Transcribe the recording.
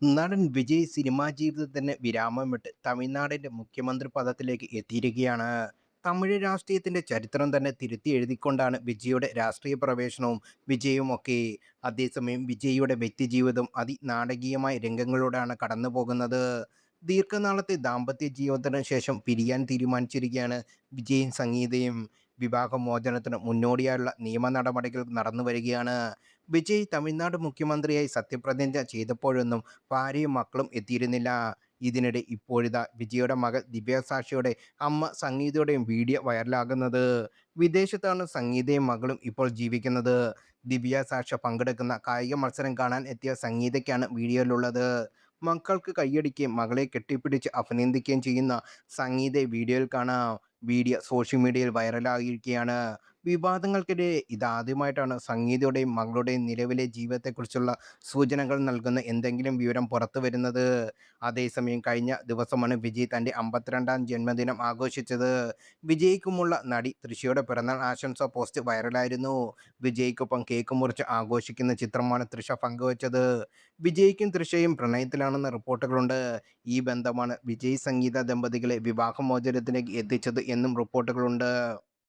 നടൻ വിജയ് സിനിമാ ജീവിതത്തിന് വിരാമമിട്ട് തമിഴ്നാടിന്റെ മുഖ്യമന്ത്രി പദത്തിലേക്ക് എത്തിയിരിക്കുകയാണ്. തമിഴ് രാഷ്ട്രീയത്തിന്റെ ചരിത്രം തന്നെ തിരുത്തി എഴുതിക്കൊണ്ടാണ് വിജയുടെ രാഷ്ട്രീയ പ്രവേശനവും വിജയുമൊക്കെ. അതേസമയം വിജയിയുടെ വ്യക്തിജീവിതം അതിനാടകീയമായ രംഗങ്ങളിലൂടെയാണ് കടന്നു പോകുന്നത്. ദീർഘനാളത്തെ ദാമ്പത്യ ജീവിതത്തിന് ശേഷം പിരിയാൻ തീരുമാനിച്ചിരിക്കുകയാണ് വിജയും സംഗീതയും. വിവാഹമോചനത്തിന് മുന്നോടിയായുള്ള നിയമ നടപടികൾ നടന്നു വരികയാണ്. വിജയ് തമിഴ്നാട് മുഖ്യമന്ത്രിയായി സത്യപ്രതിജ്ഞ ചെയ്തപ്പോഴൊന്നും ഭാര്യയും മക്കളും എത്തിയിരുന്നില്ല. ഇതിനിടെ ഇപ്പോഴിതാ വിജയുടെ മകൾ ദിവ്യസാക്ഷിയുടെ അമ്മ സംഗീതയുടെയും വീഡിയോ വൈറലാകുന്നത്. വിദേശത്താണ് സംഗീതയും മകളും ഇപ്പോൾ ജീവിക്കുന്നത്. ദിവ്യസാക്ഷി പങ്കെടുക്കുന്ന കായിക മത്സരം കാണാൻ എത്തിയ സംഗീതയ്ക്കാണ് വീഡിയോയിലുള്ളത്. മക്കൾക്ക് കൈയടിക്കുകയും മകളെ കെട്ടിപ്പിടിച്ച് അഭിനന്ദിക്കുകയും ചെയ്യുന്ന സംഗീതയെ വീഡിയോയിൽ കാണാം. വീഡിയോ സോഷ്യൽ മീഡിയയിൽ വൈറലായിരിക്കുകയാണ്. വിവാദങ്ങൾക്കിടെ ഇതാദ്യമായിട്ടാണ് സംഗീതയുടെയും മകളുടെയും നിലവിലെ ജീവിതത്തെക്കുറിച്ചുള്ള സൂചനകൾ നൽകുന്ന എന്തെങ്കിലും വിവരം പുറത്തു വരുന്നത്. അതേസമയം കഴിഞ്ഞ ദിവസമാണ് വിജയ് തൻ്റെ 52-ാം ജന്മദിനം ആഘോഷിച്ചത്. വിജയ്ക്കുമുള്ള നടി തൃഷയുടെ പിറന്നാൾ ആശംസാ പോസ്റ്റ് വൈറലായിരുന്നു. വിജയ്ക്കൊപ്പം കേക്ക് മുറിച്ച് ആഘോഷിക്കുന്ന ചിത്രമാണ് തൃഷ പങ്കുവച്ചത്. വിജയ്ക്കും തൃഷയും പ്രണയത്തിലാണെന്ന റിപ്പോർട്ടുകളുണ്ട്. ഈ ബന്ധമാണ് വിജയ് സംഗീത ദമ്പതികളെ വിവാഹമോചനത്തിലേക്ക് എത്തിച്ചത് എന്നും റിപ്പോർട്ടുകളുണ്ട്.